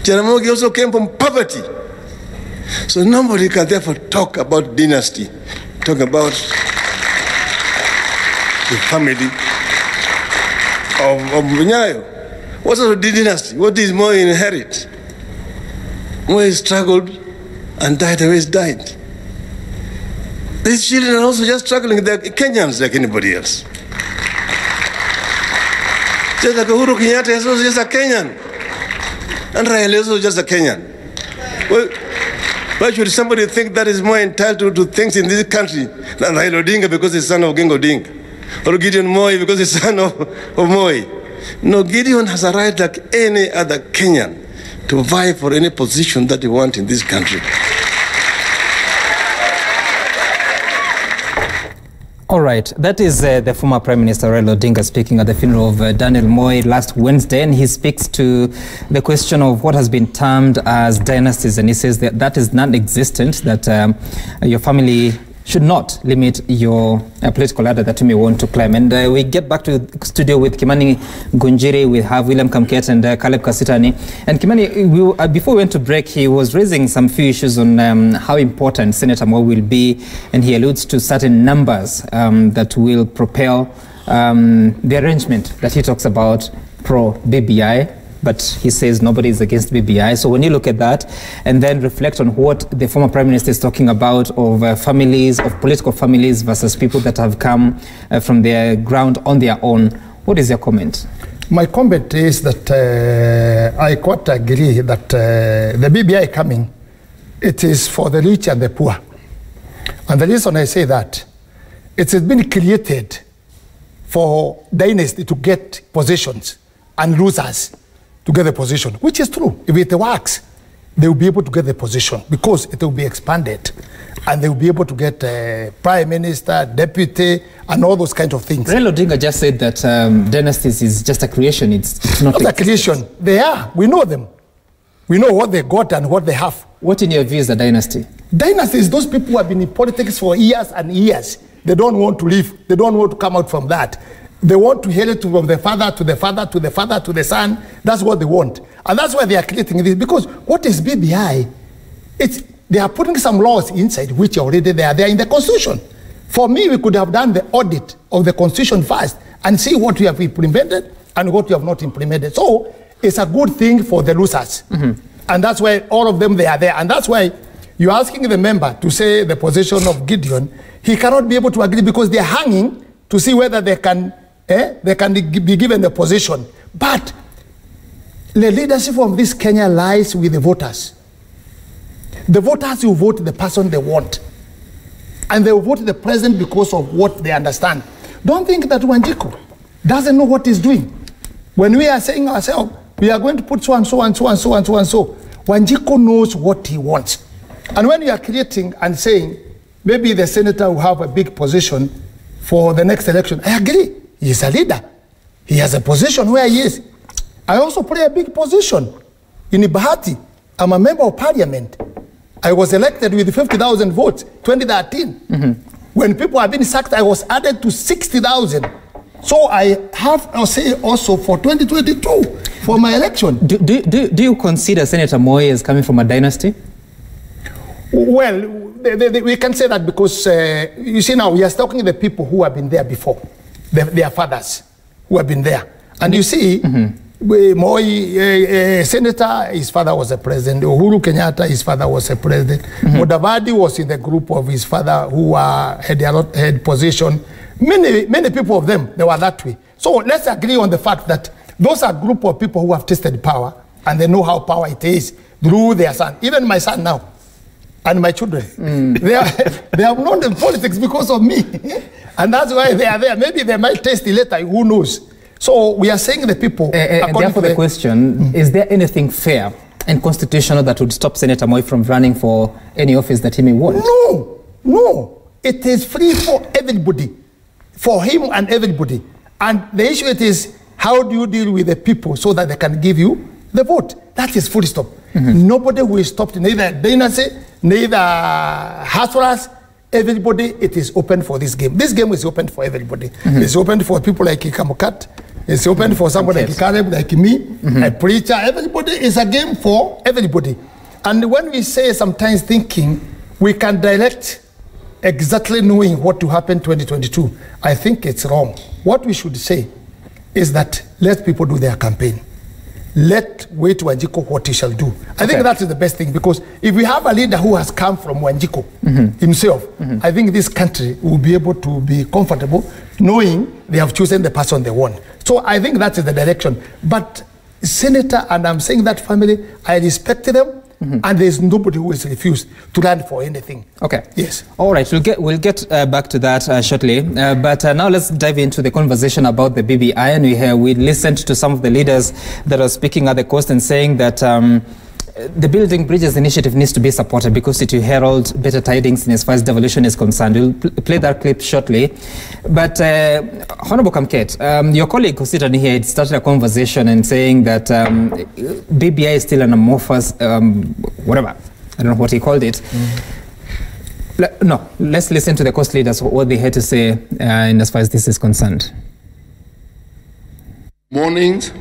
Jaramogi also came from poverty. So nobody can therefore talk about dynasty, talk about the family of Nyayo. What sort of dynasty? What is Moi inherit? Moi struggled and died the way he died. These children are also just struggling. They're Kenyans like anybody else. Just like Uhuru Kenyatta is also just a Kenyan. And Raila is also just a Kenyan. Well, why should somebody think that is more entitled to things in this country than Raila Odinga because he's son of Oginga Odinga? Or Gideon Moi because he's son of Moi? No, Gideon has a right like any other Kenyan to vie for any position that he wants in this country. All right, that is the former Prime Minister Raila Odinga speaking at the funeral of Daniel Moi last Wednesday, and he speaks to the question of what has been termed as dynasties, and he says that that is non-existent, that your family should not limit your political ladder that you may want to climb. And we get back to the studio with Kimani Gunjiri. We have William Kamket and Caleb Kositany. And Kimani, before we went to break, he was raising some few issues on how important Senator Moi will be, and he alludes to certain numbers that will propel the arrangement that he talks about pro-BBI. But he says nobody is against BBI. So when you look at that and then reflect on what the former Prime Minister is talking about of families, of political families versus people that have come from their ground on their own, what is your comment? My comment is that I quite agree that the BBI coming, it is for the rich and the poor. And the reason I say that, it has been created for dynasty to get positions and losers to get the position, which is true. If it works, they will be able to get the position because it will be expanded and they will be able to get prime minister, deputy, and all those kinds of things. Raila Odinga just said that dynasties is just a creation. It's not a creation. They are. We know them. We know what they got and what they have. What in your view is a dynasty? Dynasty is those people who have been in politics for years and years. They don't want to leave. They don't want to come out from that. They want to inherit from the father to the father to the father to the son. That's what they want. And that's why they are creating this. Because what is BBI? They are putting some laws inside which already they are there in the Constitution. For me, we could have done the audit of the Constitution first and see what we have implemented and what we have not implemented. So it's a good thing for the losers. And that's why all of them, they are there. And that's why you're asking the member to say the position of Gideon. He cannot be able to agree because they're hanging to see whether they can be given the position. But the leadership of this Kenya lies with the voters. The voters will vote the person they want. And they will vote the president because of what they understand. Don't think that Wanjiku doesn't know what he's doing. When we are saying ourselves, we are going to put so and so and so and so and so and so, Wanjiku knows what he wants. And when you are creating and saying, maybe the senator will have a big position for the next election, I agree. He is a leader. He has a position where he is. I also play a big position in Bahati. I'm a member of parliament. I was elected with 50,000 votes, 2013. When people have been sacked, I was added to 60,000. So I have a say also for 2022 for my election. Do you consider Senator Moi as coming from a dynasty? Well, we can say that because, you see now, we are talking to the people who have been there before. Their fathers who have been there. And you see, Moi, Senator, his father was a president. Uhuru Kenyatta, his father was a president. Mudavadi was in the group of his father who had position. Many people of them, they were that way. So let's agree on the fact that those are a group of people who have tasted power and they know how power it is through their son. Even my son now and my children, they have known the politics because of me. And that's why they are there. Maybe they might taste it later, who knows? So we are saying the people... therefore the question, is there anything fair and constitutional that would stop Senator Moi from running for any office that he may want? No, no. It is free for everybody, for him and everybody. And the issue is, how do you deal with the people so that they can give you the vote? That is full stop. Nobody will stop, neither dynasty, neither hustlers, everybody, it is open for this game. This game is open for everybody. It's open for people like Kamukat. It's open for somebody like Caleb, like me, a preacher. Everybody is a game for everybody. And when we say sometimes thinking we can direct exactly knowing what to happen 2022, I think it's wrong. What we should say is that let people do their campaign. Let wait Wanjiko what he shall do. I think that is the best thing, because if we have a leader who has come from Wanjiko himself, I think this country will be able to be comfortable knowing they have chosen the person they want. So I think that is the direction. But Senator, and I'm saying that family, I respect them. And there's nobody who is refused to run for anything. Okay. Yes. All right. We'll get back to that shortly. But now let's dive into the conversation about the BBI. And we listened to some of the leaders that are speaking at the coast and saying that the Building Bridges initiative needs to be supported because it will herald better tidings in as far as devolution is concerned. We'll play that clip shortly. But Honorable Kamket, your colleague Kositany here had started a conversation and saying that BBI is still an amorphous, whatever, I don't know what he called it. No, let's listen to the coast leaders, what they had to say in as far as this is concerned. Mornings,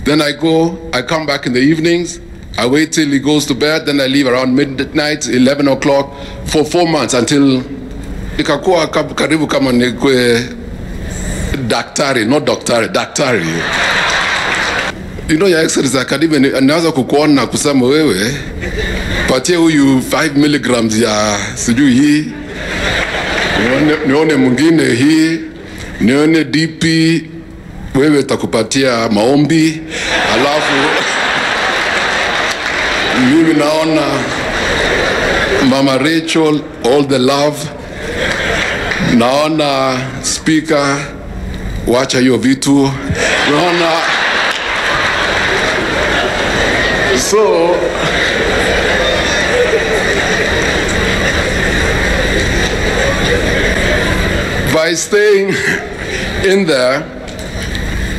then I come back in the evenings, I wait till he goes to bed, then I leave around midnight, 11 o'clock, for 4 months until ikakuwa karibu kama nikwe daktari, not doctor, daktari. You know, Your Excellency, akadibe anaanza kukuona na kusema wewe, patie huyu 5 milligrams ya sijui hii, nione mwingine hii, nione DP, wewe takupatia maombi, alafu mimi naona Mama Rachel, all the love. Naona speaker, wacha hiyo vitu. Naona so by staying in there,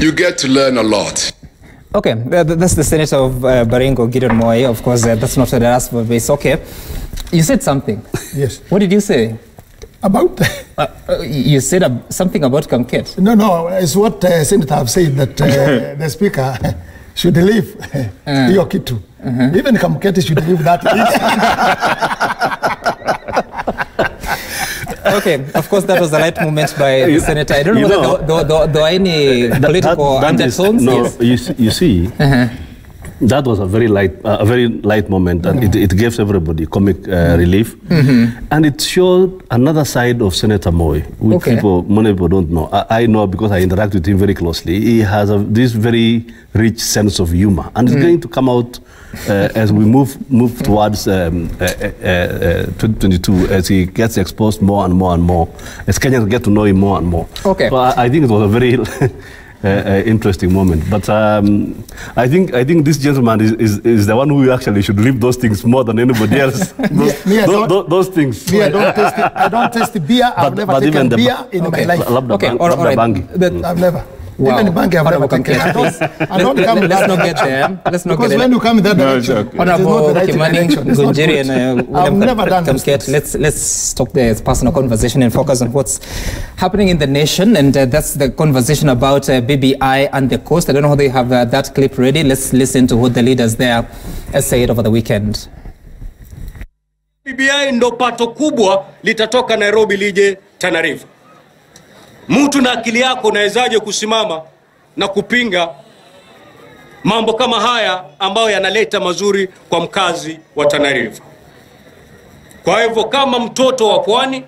you get to learn a lot. Okay, that's the Senator of Baringo, Gideon Moi. Of course, that's not what I asked for, but it's okay. You said something. Yes. What did you say? About? You said something about Kamket. No, it's what Senator have said, that the Speaker should leave hiyo kitu. Even Kamket should leave that. Okay, of course, that was a light moment by the Senator. I don't know whether there were any political undertones. No, yes. you see, that was a very light moment, and it gave everybody comic relief, and it showed another side of Senator Moi, which many people don't know. I know because I interact with him very closely. He has this very rich sense of humor, and it's going to come out as we move towards 2022, as he gets exposed more and more and more, as Kenyans get to know him more and more. Okay. So I think it was a very interesting moment. But I think this gentleman is the one who actually should leave those things more than anybody else. those things. Me, I don't taste beer. I've never taken beer in my life. Okay, all right. I've never. Wow. Even the bank I've never taken. I don't come in that direction. Let's not because get when you come in that direction, Honorable Kimani, Gunjiri, and I've never done this. Let's stop the personal conversation and focus on what's happening in the nation, and that's the conversation about BBI and the coast. I don't know how they have that clip ready. Let's listen to what the leaders there said over the weekend. BBI ndo pato kubwa litatoka Nairobi lije Tana River. Mtu na akili yako unawezaje kusimama na kupinga mambo kama haya ambayo yanaleta mazuri kwa mkazi wa Tana River? Kwa hivyo kama mtoto wa pwani,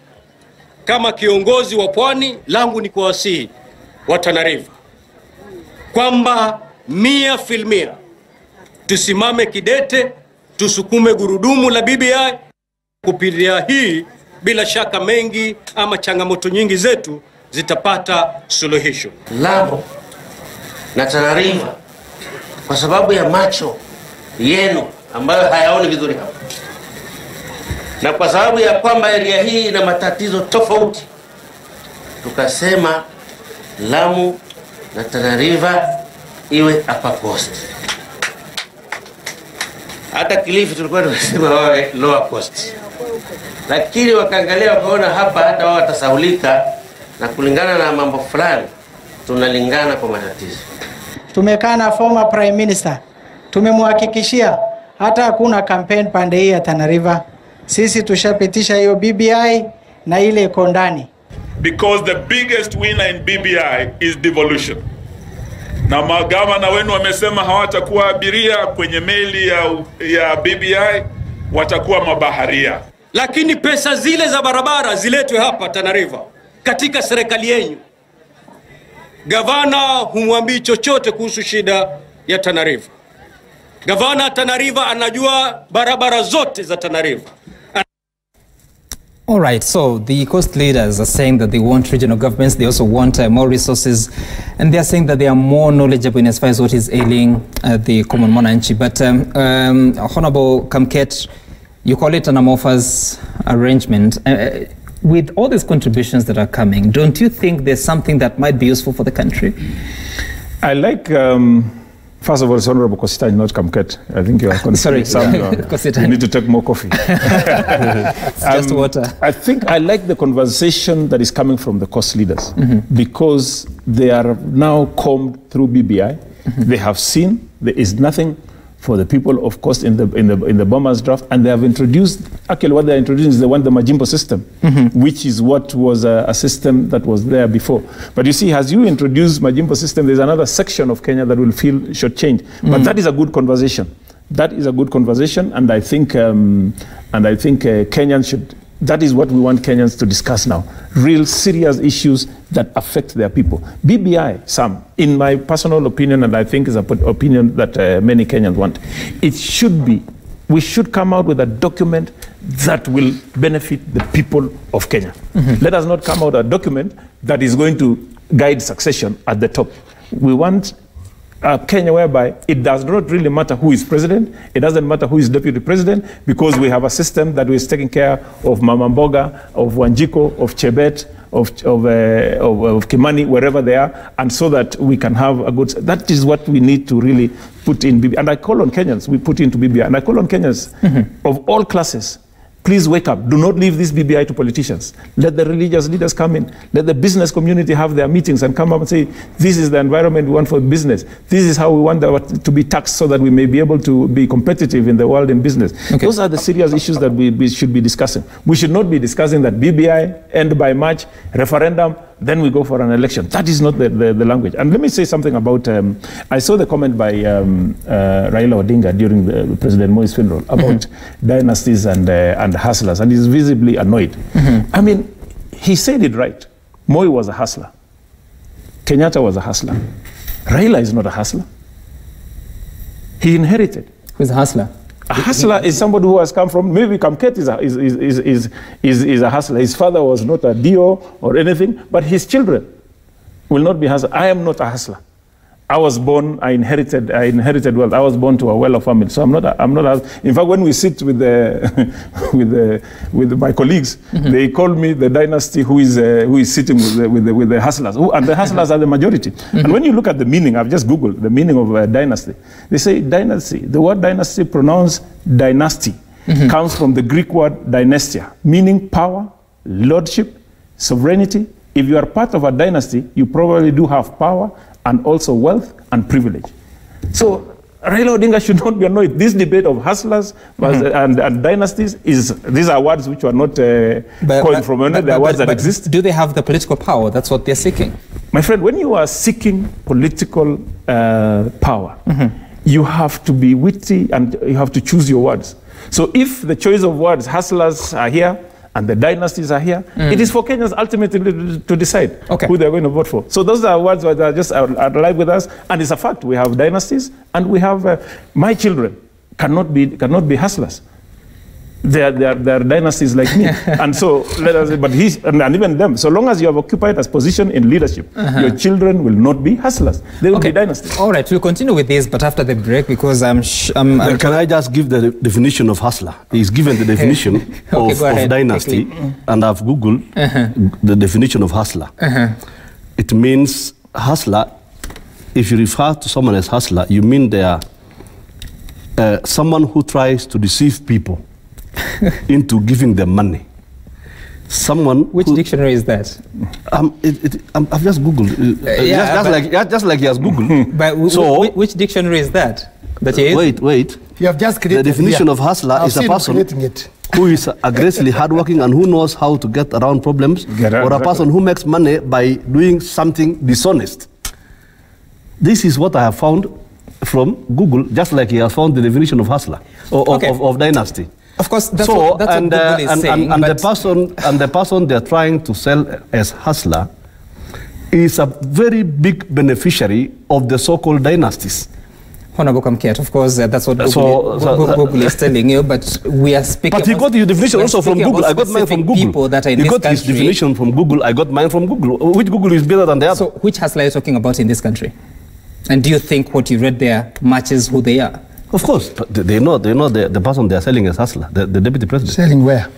kama kiongozi wa pwani, langu ni kuwasihi wa Tana River kwamba 100% tusimame kidete, tusukume gurudumu la BBI kupitia hii. Bila shaka mengi ama changamoto nyingi zetu zitapata suluhisho. Lamu na Tana River, kwa sababu ya macho yenu ambayo hayaoni vizuri hapa, na kwa sababu ya kwamba area hii ina matatizo tofauti, tukasema Lamu na Tana River iwe upper coast. Hata Kilifi tulikuwa tunasema wawe lower coast. lakini wakaangalia wakaona hapa hata wao watasahulika, na kulingana na mambo fulani tunalingana kwa matatizo. Tumekaa na former prime minister, tumemhakikishia hata hakuna campaign pande hii ya Tana River. Sisi tushapitisha hiyo BBI na ile iko ndani. Because the biggest winner in BBI is devolution. Na magavana wenu wamesema hawatakuwa abiria kwenye meli ya BBI, watakuwa mabaharia. Lakini pesa zile za barabara ziletwe hapa Tana River katika serikali yenu. Gavana humwambii chochote kuhusu shida ya Tana River. Gavana Tana River anajua barabara zote za Tana River. All right, so the coast leaders are saying that they want regional governments, they also want more resources, and they are saying that they are more knowledgeable in as far as what is ailing the common mwananchi. But Honorable Kamket, you call it an amorphous arrangement. With all these contributions that are coming, don't you think there's something that might be useful for the country? I like, first of all, it's Honorable Kositany, not Kamket. I think you are sorry, you need to take more coffee. Just water. I think I like the conversation that is coming from the coast leaders, because they are now combed through BBI. They have seen there is nothing for the people of coast in the bombers draft, and they have introduced, actually what they are introducing is the Majimbo system, which is what was a system that was there before. But you see, as you introduce Majimbo system, there's another section of Kenya that will feel shortchanged. But that is a good conversation. That is a good conversation, and I think Kenyans should. That is what we want Kenyans to discuss now. Real serious issues that affect their people. BBI, Sam, in my personal opinion, and I think is an opinion that many Kenyans want, it should be, we should come out with a document that will benefit the people of Kenya. Let us not come out with a document that is going to guide succession at the top. We want Kenya whereby it does not really matter who is president, it doesn't matter who is deputy president, because we have a system that is taking care of Mama Mboga, of Wanjiko, of Chebet, of Kimani, wherever they are, and so that we can have a good. That is what we need to really put in BBI. And I call on Kenyans, we put into BBI, and I call on Kenyans of all classes. Please wake up. Do not leave this BBI to politicians. Let the religious leaders come in. Let the business community have their meetings and come up and say, this is the environment we want for business. This is how we want to be taxed so that we may be able to be competitive in the world in business. Okay. Those are the serious issues that we should be discussing. We should not be discussing that BBI, end by March, referendum, then we go for an election. That is not the language. And let me say something about, I saw the comment by Raila Odinga during the President Moi's funeral about dynasties and hustlers, and he's visibly annoyed. I mean, he said it right. Moi was a hustler. Kenyatta was a hustler. Raila is not a hustler. He inherited. Who's a hustler? A hustler is somebody who has come from, maybe Kamket is a hustler. His father was not a DO or anything, but his children will not be hustlers. I am not a hustler. I was born, I inherited wealth. I was born to a well-off family, so I'm not. In fact, when we sit with with my colleagues, they call me the dynasty who is sitting with the hustlers, and the hustlers are the majority. And when you look at the meaning, I've just Googled the meaning of dynasty. They say dynasty. The word dynasty, pronounced dynasty, comes from the Greek word dynastia, meaning power, lordship, sovereignty. If you are part of a dynasty, you probably do have power and also wealth and privilege. So Raila Odinga should not be annoyed. This debate of hustlers and dynasties these are words which are not coined from anywhere. They are words that exist. Do they have the political power? That's what they're seeking. My friend, when you are seeking political power, you have to be witty and you have to choose your words. So if the choice of words, hustlers are here, and the dynasties are here, it is for Kenyans ultimately to decide who they're going to vote for. So those are words that are just alive with us, and it's a fact. We have dynasties, and we have my children cannot be hustlers. They are dynasties like me, and so let us. But and even them. So long as you have occupied a position in leadership, your children will not be hustlers. They will be dynasties. All right, we'll continue with this, but after the break, because can I just give the definition of hustler? He's given the definition of dynasty, and I've Googled the definition of hustler. It means hustler. If you refer to someone as hustler, you mean they are someone who tries to deceive people into giving them money. Someone. Which dictionary is that? I've just Googled. Just like he has Googled. But so, which dictionary is that? That he is? Wait. You have just created the definition of hustler is a person who is aggressively hardworking and who knows how to get around problems, or a person who makes money by doing something dishonest. This is what I have found from Google, just like he has found the definition of hustler of dynasty. Of course, that's what Google is saying. And the person they're trying to sell as hustler is a very big beneficiary of the so-called dynasties. Honorable Kamket, of course, that's what Google is telling you, but we are speaking. But he got his definition also from Google. I got mine from Google. People that are in he got his definition from Google. I got mine from Google. Which Google is better than the other? So, which hustler are you talking about in this country? And do you think what you read there matches who they are? Of course, but they know the person they are selling as hustler, the deputy president. Selling where?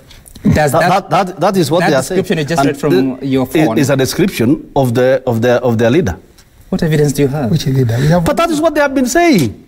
Does that is what they are saying. That description you just read from your phone is a description of their leader. What evidence do you have? Which leader? But that is what they have been saying.